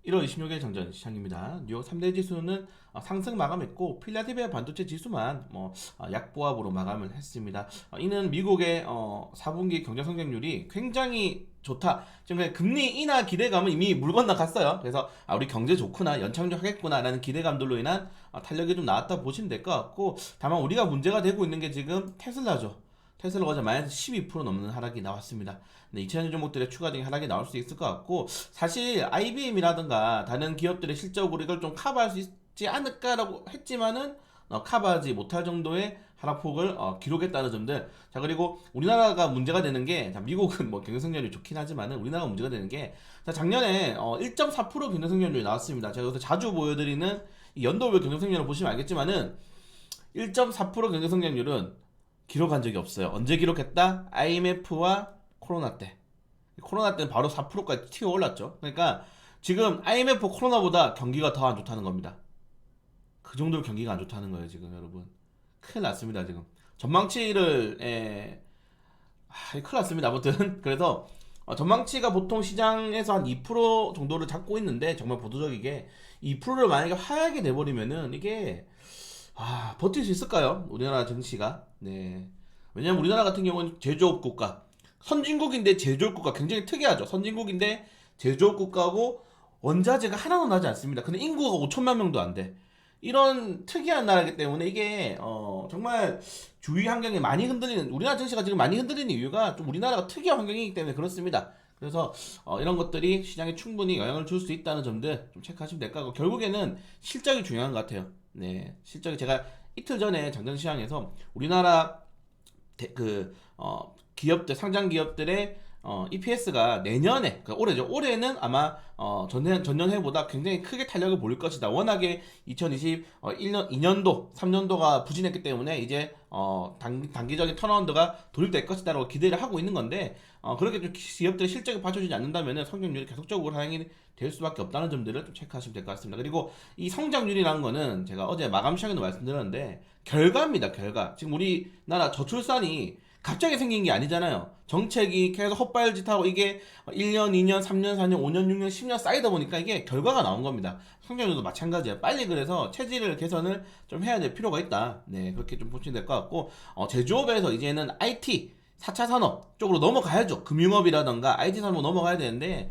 1월 26일 정전 시장입니다. 뉴욕 3대 지수는 상승 마감했고 필라델피아 반도체 지수만 약보합으로 마감을 했습니다. 이는 미국의 4분기 경제 성장률이 굉장히 좋다. 지금 금리 인하 기대감은 이미 물 건너갔어요. 그래서 우리 경제 좋구나, 연착륙 하겠구나라는 기대감들로 인한 탄력이 좀 나왔다 보시면 될 것 같고, 다만 우리가 문제가 되고 있는 게 지금 테슬라죠. 테슬라가 어제 마이너스 12% 넘는 하락이 나왔습니다. 네, 2차전 종목들의 추가적인 하락이 나올 수 있을 것 같고, 사실 IBM이라든가 다른 기업들의 실적으로 이걸 좀 커버할 수 있지 않을까라고 했지만은 커버하지 못할 정도의 하락폭을 기록했다는 점들. 자, 그리고 우리나라가 문제가 되는 게, 자, 미국은 뭐 경제성장률이 좋긴 하지만은 우리나라가 문제가 되는 게, 자, 작년에 1.4% 경제성장률이 나왔습니다. 제가 여기서 자주 보여드리는 이 연도별 경제성장률을 보시면 알겠지만은 1.4% 경제성장률은 기록한 적이 없어요. 언제 기록했다? IMF와 코로나 때. 코로나 때는 바로 4%까지 튀어 올랐죠. 그러니까 지금 IMF 코로나보다 경기가 더 안 좋다는 겁니다. 그 정도로 경기가 안 좋다는 거예요, 지금 여러분. 큰일 났습니다, 지금. 전망치를 큰일 났습니다. 아무튼 그래서 전망치가 보통 시장에서 한 2% 정도를 잡고 있는데, 정말 보수적이게 2%를 만약에 하향하게 돼버리면은 이게 버틸 수 있을까요? 우리나라 증시가. 네. 왜냐면 우리나라 같은 경우는 제조업 국가. 선진국인데 제조업 국가 굉장히 특이하죠. 선진국인데 제조업 국가고 원자재가 하나도 나지 않습니다. 근데 인구가 5천만 명도 안 돼. 이런 특이한 나라이기 때문에 이게 정말 주위 환경이 많이 흔들리는, 우리나라 증시가 지금 많이 흔들리는 이유가 좀 우리나라가 특이한 환경이기 때문에 그렇습니다. 그래서 이런 것들이 시장에 충분히 영향을 줄 수 있다는 점들 좀 체크하시면 될 것 같고, 결국에는 실적이 중요한 것 같아요. 네, 실적이 제가 이틀 전에 장전시장에서 우리나라 기업들, 상장 기업들의 EPS가 내년에, 그러니까 올해죠. 올해는 아마 전년해보다 굉장히 크게 탄력을 보일 것이다. 워낙에 2021년, 2년도, 3년도가 부진했기 때문에 이제 단기적인 턴어라운드가 도입될 것이다라고 기대를 하고 있는 건데, 그렇게 좀 기업들의 실적이 받쳐주지 않는다면 성장률이 계속적으로 하향이 될 수밖에 없다는 점들을 좀 체크하시면 될 것 같습니다. 그리고 이 성장률이라는 거는 제가 어제 마감 시간에도 말씀드렸는데 결과입니다. 결과. 지금 우리나라 저출산이 갑자기 생긴 게 아니잖아요. 정책이 계속 헛발짓하고 이게 1년, 2년, 3년, 4년, 5년, 6년, 10년 쌓이다 보니까 이게 결과가 나온 겁니다. 성장률도 마찬가지예요. 빨리 그래서 체질을 개선을 좀 해야 될 필요가 있다. 네, 그렇게 좀 보시면 될 것 같고, 제조업에서 이제는 IT, 4차 산업 쪽으로 넘어가야죠. 금융업이라던가 IT 산업으로 넘어가야 되는데,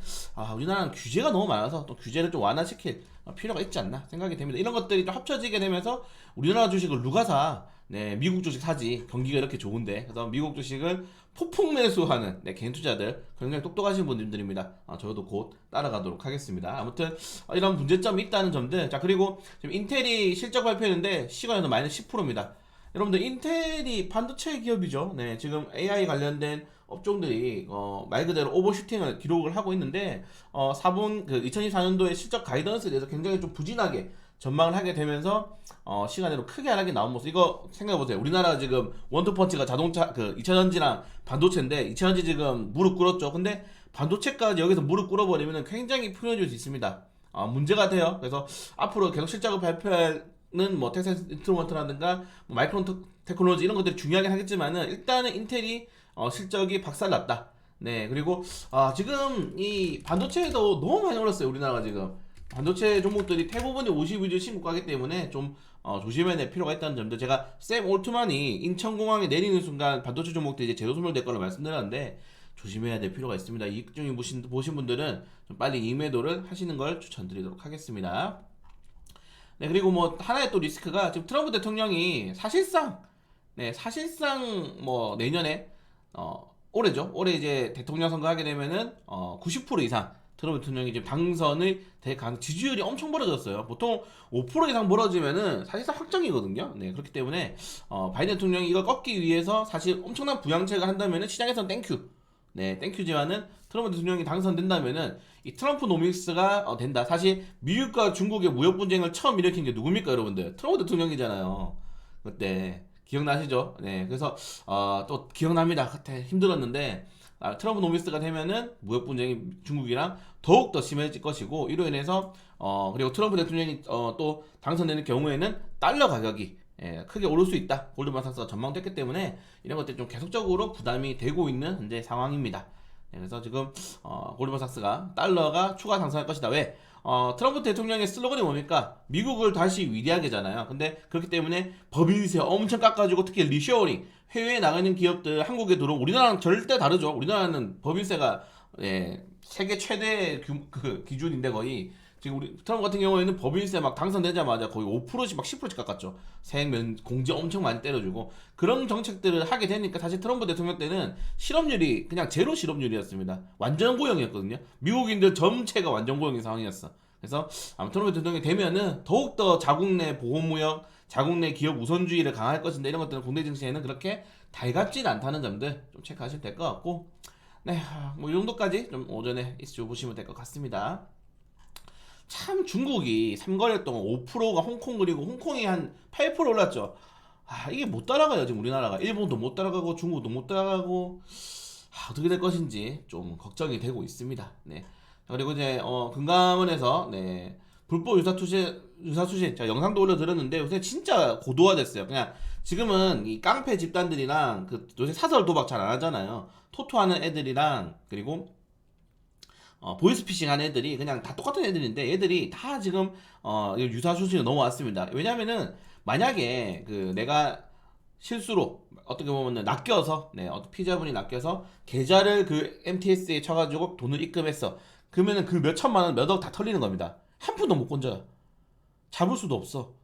우리나라는 규제가 너무 많아서 또 규제를 좀 완화시킬 필요가 있지 않나 생각이 됩니다. 이런 것들이 좀 합쳐지게 되면서 우리나라 주식을 누가 사? 네, 미국 주식 사지. 경기가 이렇게 좋은데. 그래서 미국 주식을 폭풍 매수하는 개인 투자들 굉장히 똑똑하신 분들입니다. 저도 곧 따라가도록 하겠습니다. 아무튼 이런 문제점이 있다는 점들. 자, 그리고 지금 인텔이 실적 발표했는데 시간에도 마이너스 10%입니다. 여러분들 인텔이 반도체 기업이죠. 네, 지금 AI 관련된 업종들이 말 그대로 오버슈팅을 기록을 하고 있는데 2024년도에 실적 가이던스에 대해서 굉장히 좀 부진하게 전망을 하게 되면서 시간으로 크게 하락이 나온 모습. 이거 생각해보세요. 우리나라 지금 원투펀치가 자동차 2차전지랑 반도체인데 2차전지 지금 무릎 꿇었죠. 근데 반도체까지 여기서 무릎 꿇어버리면 굉장히 풀어질 수 있습니다. 문제가 돼요. 그래서 앞으로 계속 실적을 발표하는 텍사스 인스트루먼트라든가 마이크론 테크놀로지 이런 것들이 중요하긴 하겠지만은 일단은 인텔이 실적이 박살났다. 네, 그리고 지금 이 반도체도 너무 많이 올랐어요. 우리나라가 지금 반도체 종목들이 대부분이 50위주 신고가기 때문에 좀 조심해야 될 필요가 있다는 점도, 제가 샘 올트만이 인천공항에 내리는 순간 반도체 종목들이 이제 제도 소멸될 거라 말씀드렸는데 조심해야 될 필요가 있습니다. 이익중이 보신 분들은 좀 빨리 임매도를 하시는 걸 추천드리도록 하겠습니다. 네, 그리고 하나의 또 리스크가 지금 트럼프 대통령이 사실상 내년에 올해죠. 올해 이제 대통령 선거하게 되면은 90% 이상 트럼프 대통령이 지금 당선의 지지율이 엄청 벌어졌어요. 보통 5% 이상 벌어지면은 사실상 확정이거든요. 네, 그렇기 때문에 바이든 대통령이 이걸 꺾기 위해서 사실 엄청난 부양책을 한다면은 시장에서는 땡큐. 네, 땡큐지만은 트럼프 대통령이 당선된다면은 이 트럼프 노믹스가 된다. 사실 미국과 중국의 무역 분쟁을 처음 일으킨 게 누굽니까, 여러분들? 트럼프 대통령이잖아요. 그때 기억나시죠? 네, 그래서 또 기억납니다. 그때 힘들었는데 트럼프 노미스가 되면은 무역 분쟁이 중국이랑 더욱 더 심해질 것이고, 이로 인해서 그리고 트럼프 대통령이 또 당선되는 경우에는 달러 가격이 크게 오를 수 있다. 골드만삭스가 전망됐기 때문에 이런 것들이 좀 계속적으로 부담이 되고 있는 현재 상황입니다. 그래서 지금 골드만삭스가 달러가 추가 상승할 것이다. 왜? 트럼프 대통령의 슬로건이 뭡니까? 미국을 다시 위대하게잖아요. 근데 그렇기 때문에 법인세 엄청 깎아주고 특히 리쇼어링 해외에 나가는 기업들 한국에 들어오면 우리나라랑 절대 다르죠. 우리나라는 법인세가 세계 최대 그 기준인데 거의 지금 우리 트럼프 같은 경우에는 법인세 막 당선되자마자 거의 5%씩 막 10%씩 깎았죠. 세액면 공제 엄청 많이 때려주고 그런 정책들을 하게 되니까 사실 트럼프 대통령 때는 실업률이 그냥 제로 실업률이었습니다. 완전 고용이었거든요. 미국인들 전체가 완전 고용인 상황이었어. 그래서 아마 트럼프 대통령이 되면은 더욱더 자국 내 보호무역, 자국 내 기업 우선주의를 강화할 것인데 이런 것들은 국내 증시에는 그렇게 달갑진 않다는 점들 좀 체크하시면 될 것 같고 네, 뭐 이 정도까지 좀 오전에 이슈 보시면 될 것 같습니다. 참 중국이 3거래 동안 5%가 홍콩 그리고 홍콩이 한 8% 올랐죠. 이게 못 따라가요 지금 우리나라가. 일본도 못 따라가고 중국도 못 따라가고 어떻게 될 것인지 좀 걱정이 되고 있습니다. 네. 그리고 이제 금감원에서 네, 불법 유사투신 제가 영상도 올려드렸는데 요새 진짜 고도화됐어요. 그냥 지금은 이 깡패 집단들이랑 그 요새 사설 도박 잘 안 하잖아요. 토토하는 애들이랑 그리고 보이스피싱 하는 애들이 그냥 다 똑같은 애들인데 애들이 다 지금 유사수신으로 넘어왔습니다. 왜냐면은 만약에 그 내가 실수로 어떻게 보면 낚여서 피자분이 낚여서 계좌를 그 MTS에 쳐가지고 돈을 입금했어. 그러면은 그 몇 천만 원, 몇 억 다 털리는 겁니다. 한 푼도 못 건져요. 잡을 수도 없어.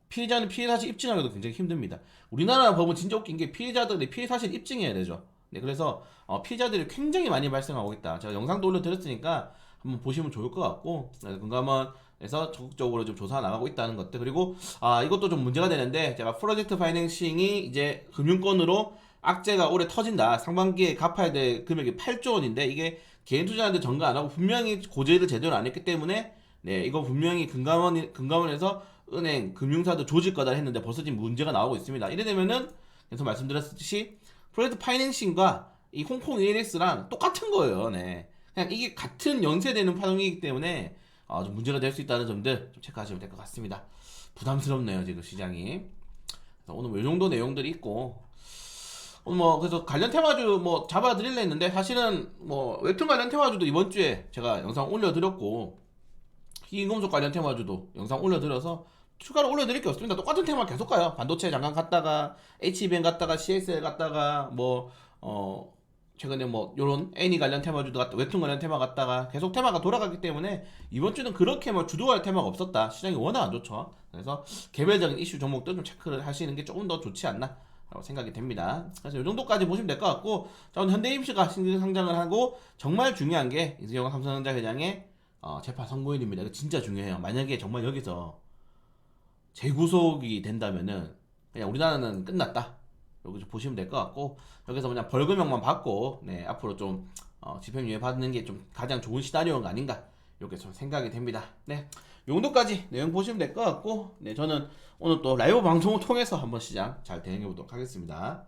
피해자는 피해 사실 입증하기도 굉장히 힘듭니다. 우리나라 법은 진짜 웃긴 게 피해자들이 피해 사실 입증해야 되죠. 네, 그래서 피해자들이 굉장히 많이 발생하고 있다. 제가 영상도 올려드렸으니까 한번 보시면 좋을 것 같고 금감원에서 적극적으로 좀 조사 나가고 있다는 것들 그리고 이것도 좀 문제가 되는데 제가 프로젝트 파이낸싱이 이제 금융권으로 악재가 올해 터진다. 상반기에 갚아야 될 금액이 8조 원인데 이게 개인 투자자한테 전가 안 하고 분명히 고제를 제대로 안 했기 때문에 네, 이거 분명히 금감원에서 은행, 금융사도 조질 거다 했는데 벌써 지금 문제가 나오고 있습니다. 이래 되면은 계속 말씀드렸듯이 프로젝트 파이낸싱과 이 홍콩 ELX랑 똑같은 거예요. 네. 그냥 이게 같은 연쇄되는 파동이기 때문에 좀 문제가 될 수 있다는 점들 좀 체크하시면 될 것 같습니다. 부담스럽네요, 지금 시장이. 그래서 오늘 뭐 이 정도 내용들이 있고 오늘 뭐 그래서 관련 테마주 뭐 잡아드릴려 했는데 사실은 뭐 웹툰 관련 테마주도 이번 주에 제가 영상 올려드렸고 희귀금속 관련 테마주도 영상 올려드려서 추가로 올려드릴 게 없습니다. 똑같은 테마 계속 가요. 반도체 잠깐 갔다가 HBM 갔다가 CXL 갔다가 뭐 최근에 뭐 요런 애니 관련 테마주도 갔다 웹툰 관련 테마 갔다가 계속 테마가 돌아가기 때문에 이번 주는 그렇게 뭐 주도할 테마가 없었다. 시장이 워낙 안 좋죠. 그래서 개별적인 이슈 종목들 좀 체크를 하시는 게 조금 더 좋지 않나 라고 생각이 됩니다. 그래서 이 정도까지 보시면 될 것 같고 자, 오늘 현대임시가 신규 상장을 하고 정말 중요한 게 이승용 삼성전자 회장의 재판 선고일입니다. 이거 진짜 중요해요. 만약에 정말 여기서 재구속이 된다면은 그냥 우리나라는 끝났다. 여기 좀 보시면 될 것 같고 여기서 그냥 벌금형만 받고 네, 앞으로 좀 집행유예 받는 게 좀 가장 좋은 시나리오가 아닌가 이렇게 좀 생각이 됩니다. 네, 요 정도까지 내용 보시면 될 것 같고 네, 저는 오늘 또 라이브 방송을 통해서 한번 시장 잘 대응해 보도록 하겠습니다.